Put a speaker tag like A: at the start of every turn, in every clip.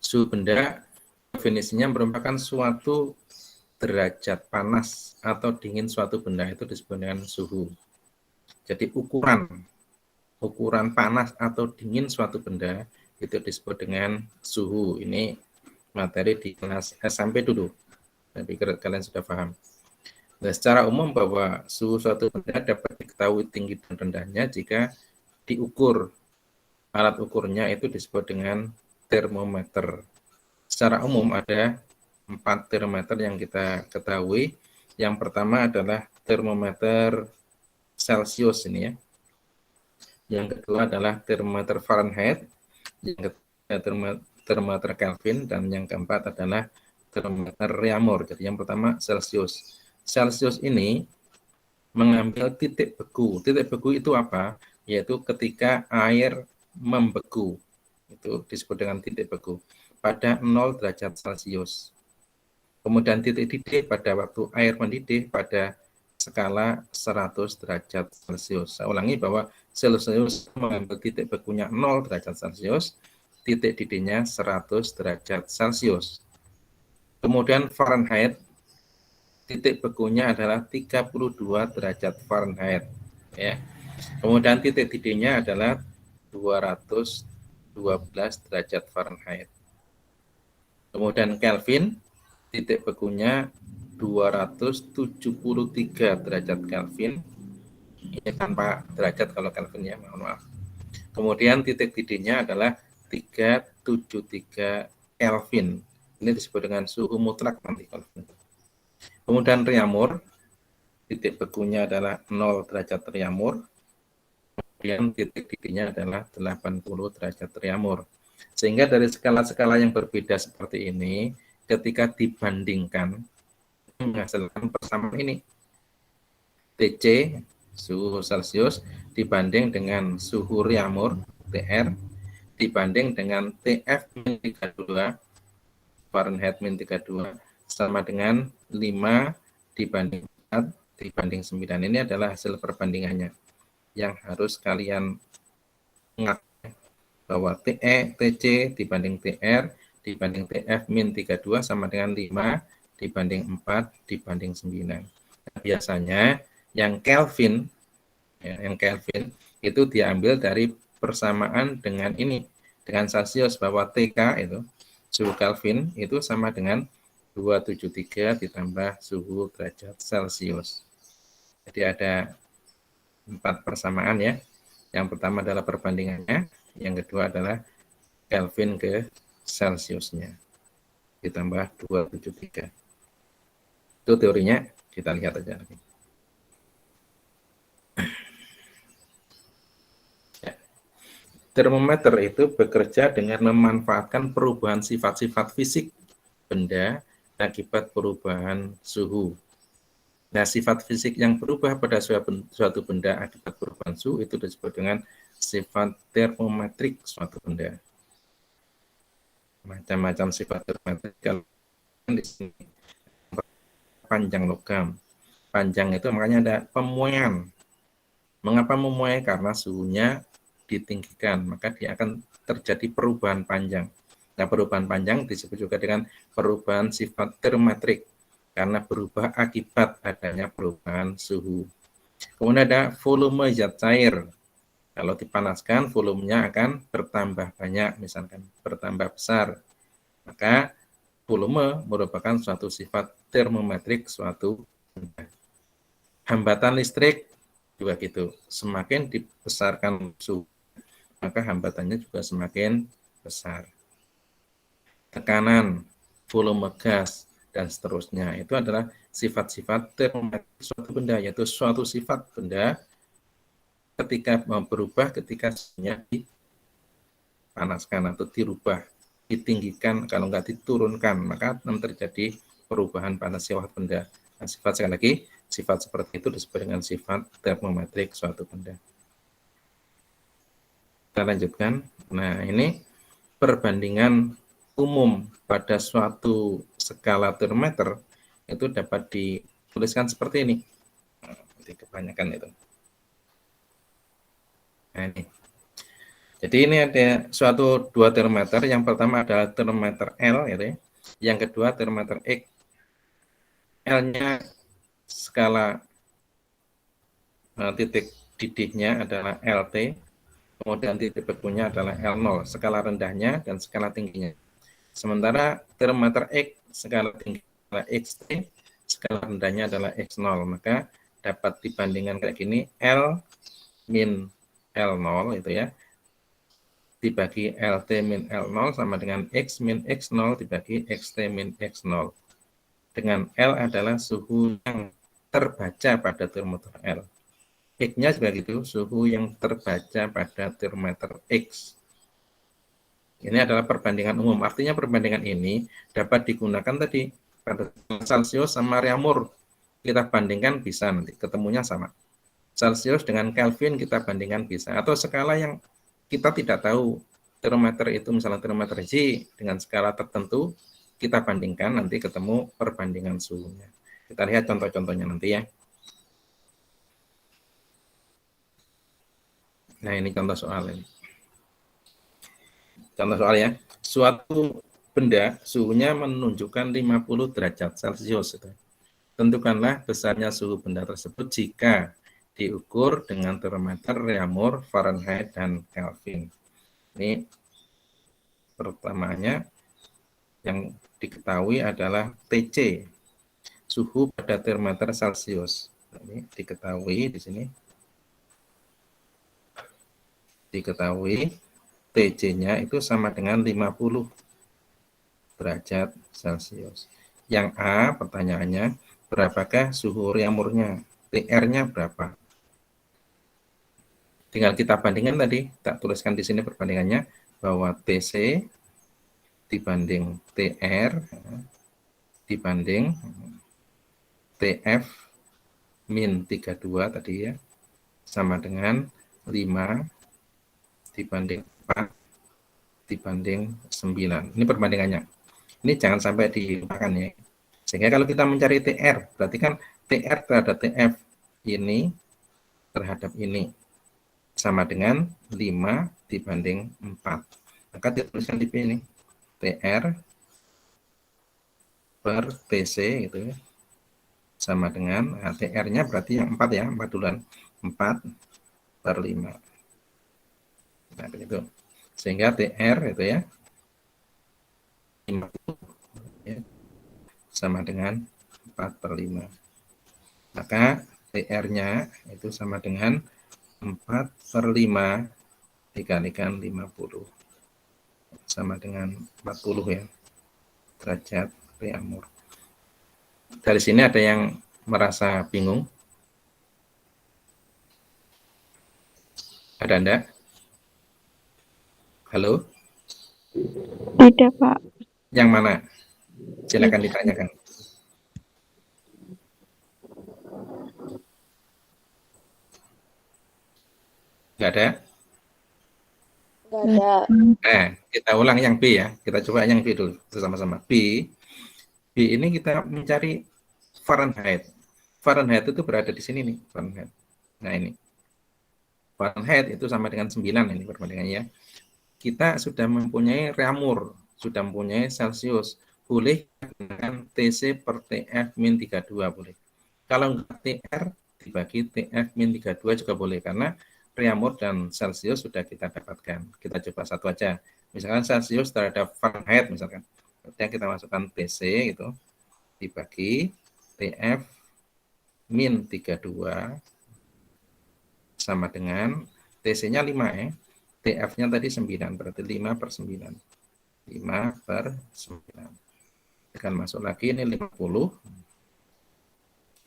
A: Suhu benda definisinya merupakan suatu derajat panas atau dingin suatu benda itu disebut dengan suhu. Jadi ukuran panas atau dingin suatu benda itu disebut dengan suhu. Ini materi di kelas SMP dulu. Saya pikir kalian sudah paham. Nah, secara umum bahwa suhu suatu benda dapat diketahui tinggi dan rendahnya jika diukur. Alat ukurnya itu disebut dengan termometer. Secara umum ada 4 termometer yang kita ketahui. Yang pertama adalah termometer Celcius ini ya. Yang kedua adalah termometer Fahrenheit, yang ketiga termometer Kelvin, dan yang keempat adalah termometer Reaumur. Jadi yang pertama Celcius. Celcius ini mengambil titik beku. Titik beku itu apa? Yaitu ketika air membeku. Itu disebut dengan titik beku pada 0 derajat Celcius. Kemudian titik didih pada waktu air mendidih pada skala 100 derajat Celcius. Saya ulangi bahwa Celcius mengambil titik bekunya 0 derajat Celcius, titik didihnya 100 derajat Celcius. Kemudian Fahrenheit, titik bekunya adalah 32 derajat Fahrenheit. Ya. Kemudian titik didihnya adalah 212 derajat Fahrenheit. Kemudian Kelvin, titik bekunya 273 derajat Kelvin. Ini tanpa derajat kalau Kelvin ya, mohon maaf. Kemudian titik didihnya adalah 373 Kelvin. Ini disebut dengan suhu mutlak nanti Kelvin. Kemudian Reaumur, titik bekunya adalah 0 derajat Reaumur. Kemudian titik didihnya adalah 80 derajat Reaumur. Sehingga dari skala-skala yang berbeda seperti ini, ketika dibandingkan, menghasilkan persamaan ini. TC, suhu Celcius, dibanding dengan suhu Reaumur, TR, dibanding dengan TF-32, Fahrenheit -32, sama dengan 5 dibanding 4 dibanding 9. Ini adalah hasil perbandingannya yang harus kalian ingat bahwa TC dibanding TR dibanding TF-32 sama dengan 5 dibanding 4 dibanding 9. Nah, biasanya yang Kelvin itu diambil dari persamaan dengan ini, dengan Celcius, bahwa TK itu suhu Kelvin itu sama dengan 273 ditambah suhu derajat Celcius. Jadi ada 4 persamaan ya. Yang pertama adalah perbandingannya, yang kedua adalah Kelvin ke Celciusnya ditambah 273. Itu teorinya, kita lihat aja lagi. Termometer itu bekerja dengan memanfaatkan perubahan sifat-sifat fisik benda akibat perubahan suhu. Nah, sifat fisik yang berubah pada suatu benda akibat perubahan suhu itu disebut dengan sifat termometrik suatu benda. Macam-macam sifat termometrik kalau di sini panjang logam. Panjang itu makanya ada pemuaian. Mengapa memuai? Karena suhunya ditinggikan, maka dia akan terjadi perubahan panjang. Nah, perubahan panjang disebut juga dengan perubahan sifat termometrik karena berubah akibat adanya perubahan suhu. Kemudian ada volume zat cair. Kalau dipanaskan, volumenya akan bertambah banyak, misalkan bertambah besar. Maka volume merupakan suatu sifat termometrik suatu benda. Hambatan listrik juga gitu. Semakin dibesarkan suhu, maka hambatannya juga semakin besar. Tekanan, volume gas, dan seterusnya. Itu adalah sifat-sifat termometrik suatu benda, yaitu suatu sifat benda ketika berubah ketika suhunya dipanaskan atau dirubah, ditinggikan, kalau nggak diturunkan, maka terjadi perubahan panas suatu benda. Nah, sifat sekali lagi, sifat seperti itu disebut dengan sifat termometrik suatu benda. Kita lanjutkan. Nah, ini perbandingan umum pada suatu skala termometer itu dapat dituliskan seperti ini. Nah, kebanyakan itu. Nah, ini. Jadi ini ada suatu dua termometer, yang pertama adalah termometer L, gitu ya. Yang kedua termometer X. L-nya skala titik didihnya adalah LT, kemudian titik bekunya adalah L0, skala rendahnya dan skala tingginya. Sementara termometer X, skala tinggi adalah XT, skala rendahnya adalah X0. Maka dapat dibandingkan kayak gini, L min L0 itu ya, dibagi LT min L0 sama dengan X min X0 dibagi XT min X0. Dengan L adalah suhu yang terbaca pada termometer L. X-nya juga gitu, suhu yang terbaca pada termometer X. Ini adalah perbandingan umum. Artinya perbandingan ini dapat digunakan tadi pada Celsius sama Reaumur. Kita bandingkan bisa nanti, ketemunya sama. Celsius dengan Kelvin kita bandingkan bisa. Atau skala yang kita tidak tahu, termometer itu misalnya termometer J dengan skala tertentu, kita bandingkan nanti ketemu perbandingan suhunya. Kita lihat contoh-contohnya nanti ya. Nah ini contoh soal ini. Contoh soal ya, suatu benda suhunya menunjukkan 50 derajat Celcius. Tentukanlah besarnya suhu benda tersebut jika diukur dengan termometer Reaumur, Fahrenheit, dan Kelvin. Ini pertamanya yang diketahui adalah TC, suhu pada termometer Celcius. Ini diketahui di sini. Diketahui TC-nya itu sama dengan 50 derajat Celcius. Yang A, pertanyaannya, berapakah suhu Reaumurnya? TR-nya berapa? Tinggal kita bandingkan tadi, tak tuliskan di sini perbandingannya, bahwa TC dibanding TR dibanding TF min 32 tadi ya, sama dengan 5 dibanding 4 dibanding 9. Ini perbandingannya. Ini jangan sampai dilupakan ya. Sehingga kalau kita mencari TR, berarti kan TR terhadap TF ini terhadap ini sama dengan 5 dibanding 4. Maka dituliskan di sini TR per TC gitu ya. Sama dengan TR-nya berarti yang 4 ya, 4 duluan. 4 per 5. Nah, begitu. Sehingga TR itu ya 50 ya, sama dengan 4 per 5. Maka TR-nya itu sama dengan 4 per 5 dikalikan 50. Sama dengan 40 ya, derajat Reaumur. Dari sini ada yang merasa bingung? Ada enggak? Halo?
B: Ada, Pak.
A: Yang mana? Silakan ditanyakan. Enggak ada?
C: Nggak ada.
A: Nah, kita ulang yang B ya. Kita coba yang B dulu bersama-sama. B ini kita mencari Fahrenheit. Fahrenheit itu berada di sini nih, Fahrenheit. Nah, ini. Fahrenheit itu sama dengan 9 ini perbandingannya. Kita sudah mempunyai Reaumur, sudah mempunyai Celsius. Boleh dengan TC per TF min 32 boleh. Kalau enggak TR dibagi TF min 32 juga boleh, karena Reaumur dan Celsius sudah kita dapatkan. Kita coba satu aja. Misalkan Celsius terhadap Fahrenheit misalkan. Kemudian kita masukkan TC itu dibagi TF min 32 sama dengan TC-nya 5 ya. TF-nya tadi 9, berarti 5 per 9. 5 per 9. Akan masuk lagi ini 50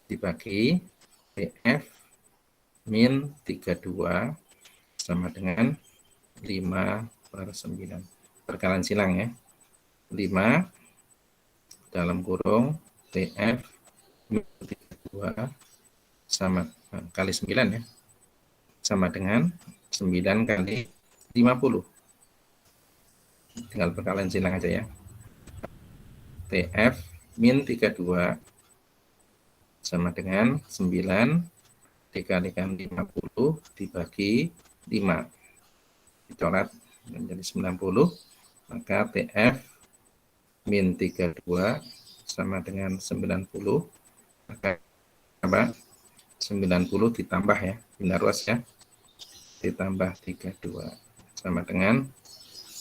A: dibagi TF min 32 sama dengan 5 per 9. Perkalian silang ya. 5 dalam kurung TF min 32 sama kali 9 ya. Sama dengan 9 kali 50. Tinggal perkalian silang aja ya. TF min 32 sama dengan 9 dikalikan 50 dibagi 5. dicoret menjadi 90, maka TF min 32 sama dengan 90, maka apa? 90 ditambah ya, bina ruas ya, ditambah 32 sama dengan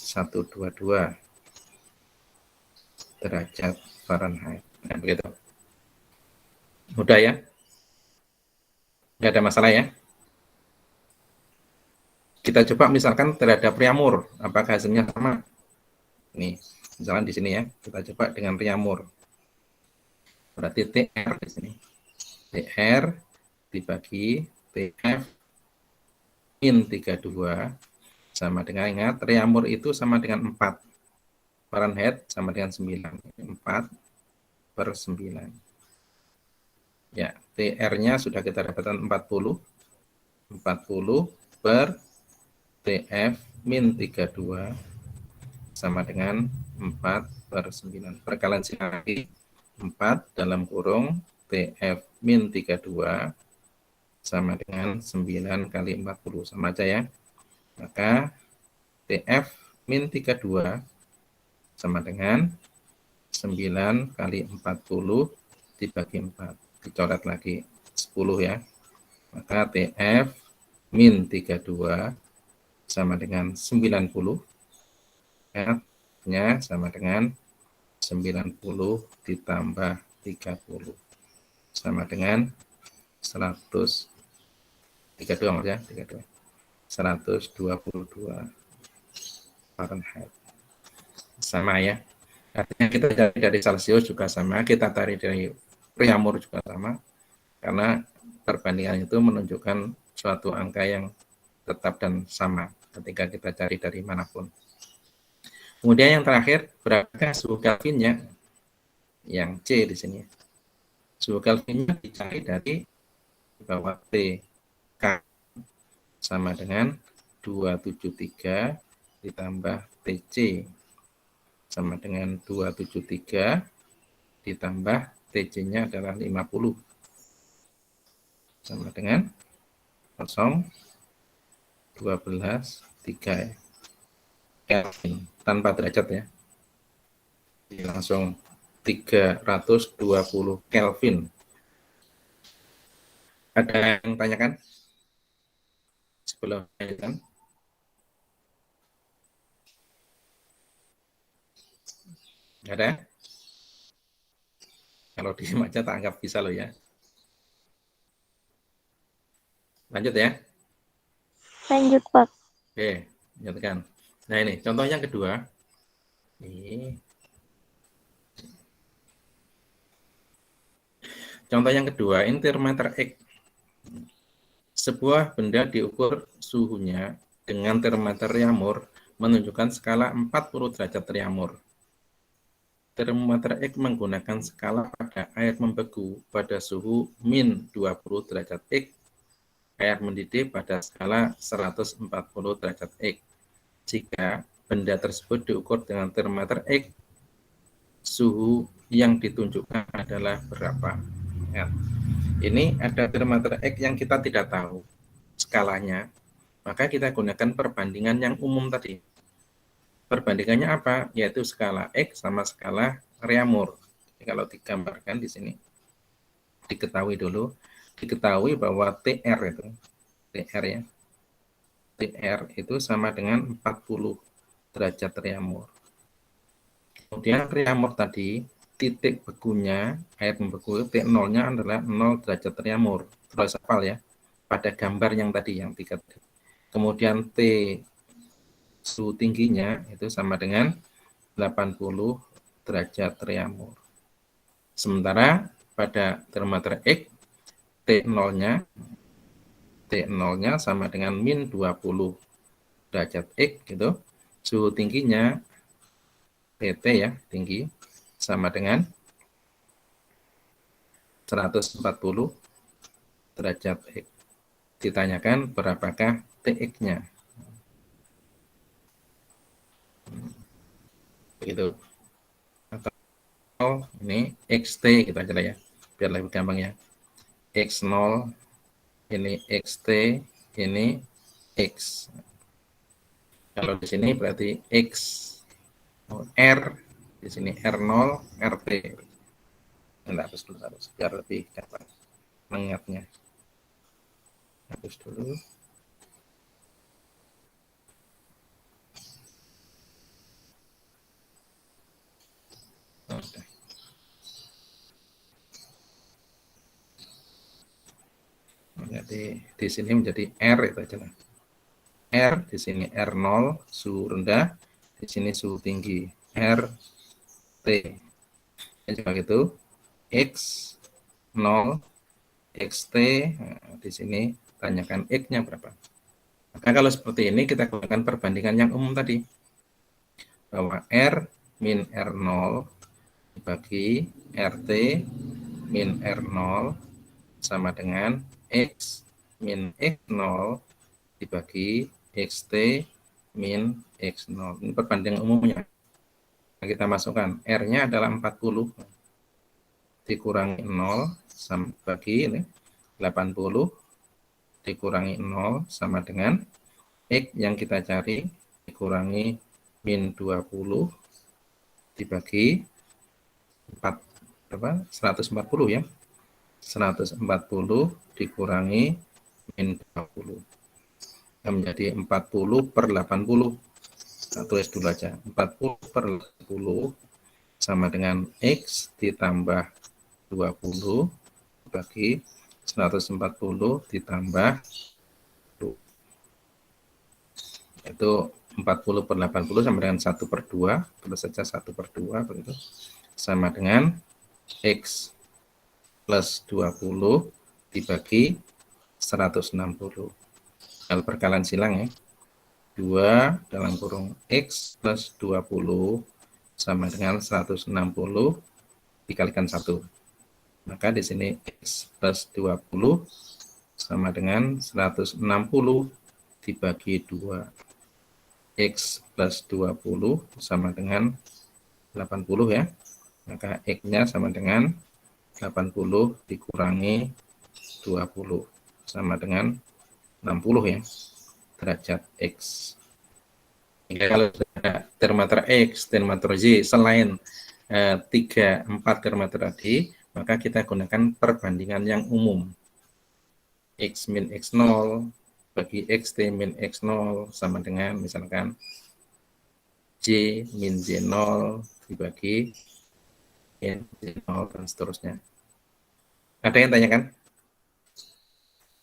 A: 122 derajat Fahrenheit. Nah, begitu. Mudah ya? Nggak ada masalah ya? Kita coba misalkan terhadap Riamur, apakah hasilnya sama? Nih, misalkan di sini ya, kita coba dengan Riamur. Berarti TR di sini. TR dibagi TF min 32 sama dengan, ingat, Riamur itu sama dengan 4. Fahrenheit sama dengan 9. 4/9. Ya, TR-nya sudah kita dapatkan 40. 40 per TF min 32 sama dengan 4/9. Perkalian sini lagi, 4 dalam kurung TF min 32 sama dengan 9 kali 40. Sama aja ya. Maka TF min 32 sama dengan 9 kali 40 dibagi 4. Dicoret lagi 10 ya. Maka TF min 32 sama dengan 90. F-nya sama dengan 90 ditambah 30. Sama dengan 100. 32 maksudnya, 32. 122 Fahrenheit. Sama ya. Artinya kita cari dari Celsius juga sama, kita cari dari Riamur juga sama, karena perbandingan itu menunjukkan suatu angka yang tetap dan sama ketika kita cari dari manapun. Kemudian yang terakhir, berapakah suhu Kelvinnya? Yang C di sini. Suhu Kelvinnya dicari dari bahwa T K sama dengan 273 ditambah TC sama dengan 273 ditambah TC-nya adalah 50 sama dengan 0,12,3 Kelvin tanpa derajat ya. Jadi langsung 320 Kelvin. Ada yang tanyakan? Sebelum tanyakan? Ada? Kalau diem aja tak anggap bisa loh ya. Lanjut ya.
B: Lanjut, Pak.
A: Oke, lanjutkan. Nah ini contoh yang kedua. Ini. Contoh yang kedua, ini termometer X. Sebuah benda diukur suhunya dengan termometer Riamur menunjukkan skala 40 derajat Riamur. Termometer X menggunakan skala pada air membeku pada suhu min 20 derajat X, air mendidih pada skala 140 derajat X. Jika benda tersebut diukur dengan termometer X, suhu yang ditunjukkan adalah berapa? Ya. Ini ada termometer X yang kita tidak tahu skalanya, maka kita gunakan perbandingan yang umum tadi. Perbandingannya apa? Yaitu skala X sama skala Riamur. Jadi kalau digambarkan di sini, diketahui bahwa TR ya, TR itu sama dengan 40 derajat Riamur. Kemudian Riamur tadi, titik bekunya, air membeku, T0-nya adalah 0 derajat Riamur. Terus hafal ya, pada gambar yang tadi, yang 3. Kemudian T suhu tingginya itu sama dengan 80 derajat Riamur. Sementara pada termometer X, T0-nya sama dengan min 20 derajat X gitu. Suhu tingginya TT ya, tinggi, sama dengan 140 derajat X. Ditanyakan berapakah TX-nya. Begitu. Atau ini XT kita aja ya, biar lebih gampang ya. X0, ini XT, ini X. Kalau di sini berarti X R, di sini R0, RT. Nah, hapus dulu, biar lebih dapat mengingatnya. Hapus dulu. Oke. Jadi di sini menjadi R itu aja. R di sini R0 suhu rendah, di sini suhu tinggi RT. Coba gitu. X 0 XT, nah, di sini tanyakan X-nya berapa. Maka kalau seperti ini kita gunakan perbandingan yang umum tadi, bahwa R min R0 dibagi RT min R0 sama dengan X min X0 dibagi XT min X0. Ini perbandingan umumnya. Nah, kita masukkan R-nya adalah 40 dikurangi 0 sama bagi ini 80 dikurangi 0 sama dengan X yang kita cari dikurangi min 20 dibagi 4 berapa? 140 ya. 140 dikurangi min 20. Yang menjadi 40 per 80. Kita tulis dulu aja. 40 per 80 sama dengan X ditambah 20 bagi 140 ditambah 2. Itu 40 per 80 sama dengan 1 per 2. Terus saja 1 per 2 begitu. Sama dengan X plus 20 dibagi 160. Kalau perkalian silang ya. 2 dalam kurung X plus 20 sama dengan 160 dikalikan 1. Maka di sini X plus 20 sama dengan 160 dibagi 2. X plus 20 sama dengan 80 ya. Maka X-nya sama dengan 80 dikurangi 20 sama dengan 60 ya, derajat X. Jika kalau ada termometer X, termometer Y selain 3, 4 termometer tadi, maka kita gunakan perbandingan yang umum. X min X0 bagi XT min X0 sama dengan misalkan J min J0 dibagi min J0 dan seterusnya. Ada yang tanyakan?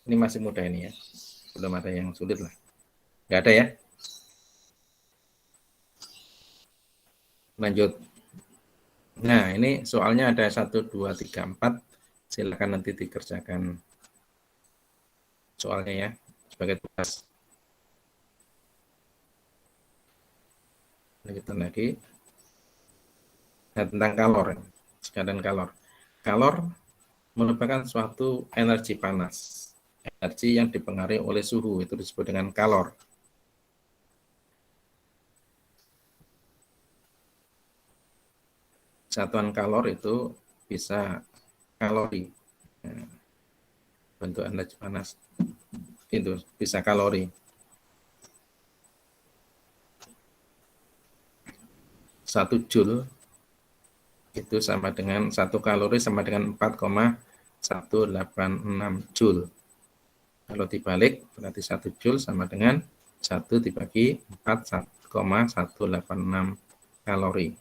A: Ini masih mudah ini ya. Belum ada yang sulit lah. Nggak ada ya? Lanjut. Nah, ini soalnya ada 1, 2, 3, 4. Silakan nanti dikerjakan soalnya ya, sebagai tugas. Lanjutkan lagi. Nah, tentang kalor. Sekadar kalor. Kalor merupakan suatu energi panas. Energi yang dipengaruhi oleh suhu, itu disebut dengan kalor. Satuan kalor itu bisa kalori. Bentuk energi panas itu bisa kalori. 1 joule itu sama dengan 1 kalori sama dengan 4,186 joule. Kalau dibalik berarti 1 joule sama dengan 1 dibagi 4,186 kalori.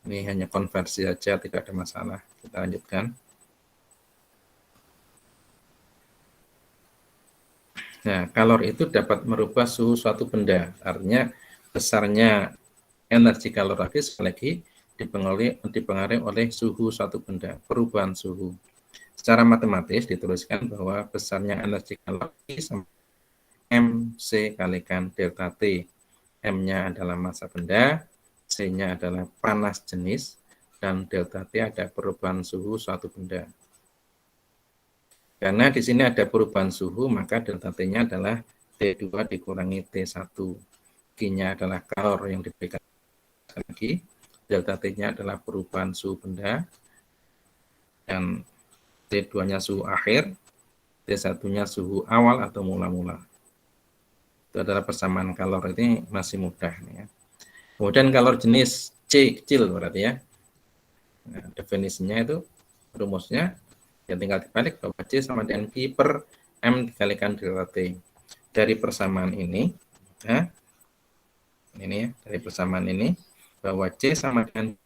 A: Ini hanya konversi saja, tidak ada masalah. Kita lanjutkan. Nah, kalor itu dapat merubah suhu suatu benda. Artinya besarnya energi kalor tadi sekali lagi dipengaruhi oleh suhu suatu benda, perubahan suhu. Secara matematis dituliskan bahwa besarnya energi kalor sama MC kalikan delta T. M-nya adalah massa benda, C-nya adalah panas jenis, dan delta T ada perubahan suhu suatu benda. Karena di sini ada perubahan suhu, maka delta T-nya adalah T2 dikurangi T1. Q-nya adalah kalor yang diberikan lagi. Delta T-nya adalah perubahan suhu benda, dan T2-nya suhu akhir, T1-nya suhu awal atau mula-mula. Itu adalah persamaan kalor, ini masih mudah ya. Kemudian kalor jenis C kecil berarti ya. Nah, definisinya itu rumusnya ya tinggal dibalik bahwa C sama dengan Q per M dikalikan delta T. Dari persamaan ini ya, ini ya, dari persamaan ini bahwa C sama dengan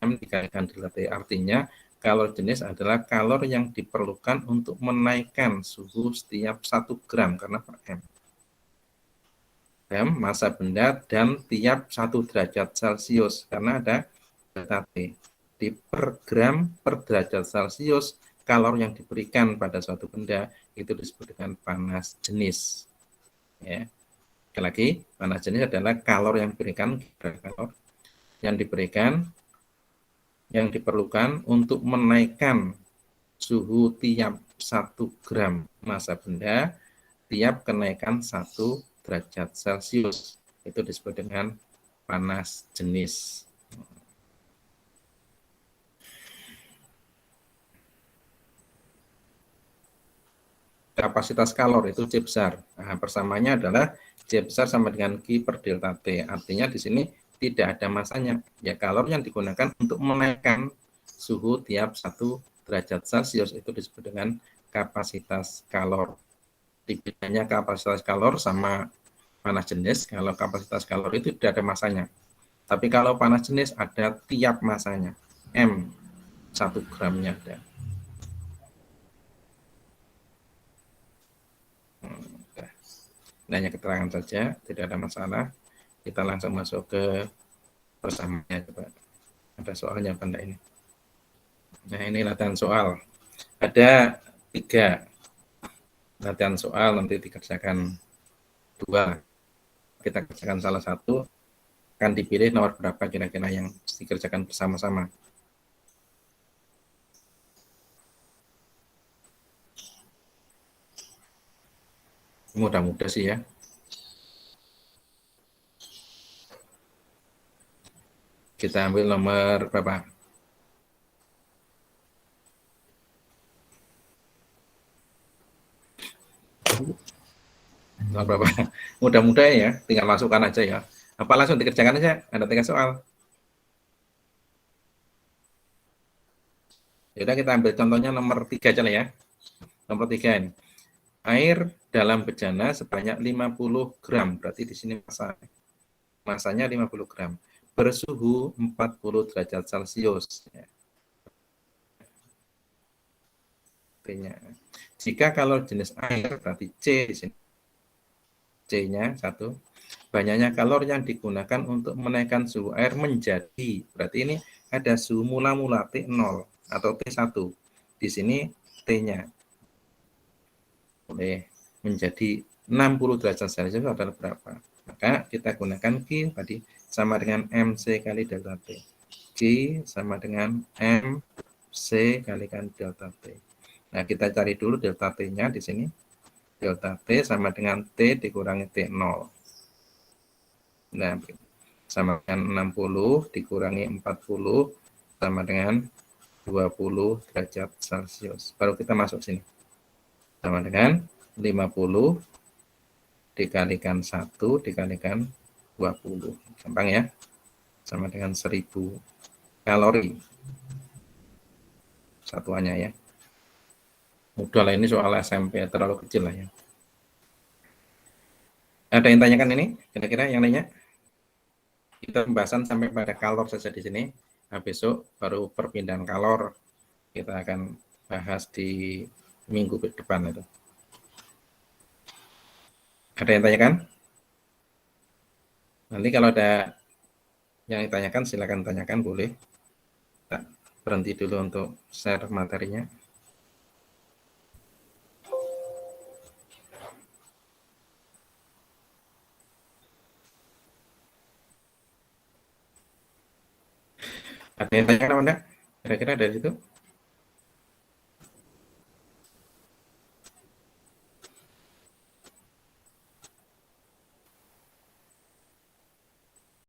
A: M dikalikan delta T, artinya kalor jenis adalah kalor yang diperlukan untuk menaikkan suhu setiap 1 gram karena per M. Massa benda dan tiap 1 derajat Celcius karena ada delta T. Di per gram per derajat Celcius, kalor yang diberikan pada suatu benda itu disebut dengan panas jenis. Ya. Sekali lagi, panas jenis adalah kalor yang diberikan, kalor yang diberikan, yang diperlukan untuk menaikkan suhu tiap 1 gram massa benda tiap kenaikan 1 derajat Celcius. Itu disebut dengan panas jenis. Kapasitas kalor itu C besar. Nah, persamaannya adalah C besar sama dengan Q per delta T. Artinya di sini tidak ada masanya. Ya, kalor yang digunakan untuk menaikkan suhu tiap 1 derajat Celcius itu disebut dengan kapasitas kalor. Bedanya kapasitas kalor sama panas jenis, kalau kapasitas kalor itu tidak ada masanya. Tapi kalau panas jenis ada tiap masanya. M 1 gramnya ada. Ini hanya keterangan saja, tidak ada masalah. Kita langsung masuk ke persamaannya. Coba ada soalnya apa enggak ini? Nah, ini latihan soal. Ada 3 latihan soal, nanti dikerjakan 2. Kita kerjakan salah satu, akan dipilih nomor berapa kira-kira yang dikerjakan bersama-sama. Mudah-mudah sih ya. Kita ambil nomor berapa? Nomor berapa? Mudah-mudah ya, tinggal masukkan aja ya. Apa langsung dikerjakan aja? Ada 3 soal. Yaudah kita ambil contohnya nomor 3 aja lah ya. Nomor 3 ini. Air dalam bejana sebanyak 50 gram. Berarti di sini masanya 50 gram. Bersuhu 40 derajat Celcius. Jika kalor jenis air, berarti C di sini. C-nya 1. Banyaknya kalor yang digunakan untuk menaikkan suhu air menjadi, berarti ini ada suhu mula-mula T0 atau T1. Di sini T-nya boleh menjadi 60 derajat Celcius adalah berapa? Maka kita gunakan Q tadi sama dengan MC kali delta T. Q sama dengan MC kalikan delta T. Nah, kita cari dulu delta T-nya di sini. Delta T sama dengan T dikurangi T0. Nah, sama dengan 60 dikurangi 40 sama dengan 20 derajat Celcius. Baru kita masuk sini. Sama dengan 50 dikalikan 1 dikalikan 20. Gampang ya? Sama dengan 1000 kalori. Satuannya ya. Mudah lah, ini soal SMP, terlalu kecil lah ya. Ada yang tanyakan ini? Kira-kira yang lainnya? Kita pembahasan sampai pada kalor saja di sini. Nah, besok baru perpindahan kalor. Kita akan bahas di minggu depan itu. Ada yang tanyakan? Nanti kalau ada yang ditanyakan, silakan tanyakan, boleh. Kita berhenti dulu untuk share materinya. Ada yang tanyakan apa enggak? Kira-kira dari situ?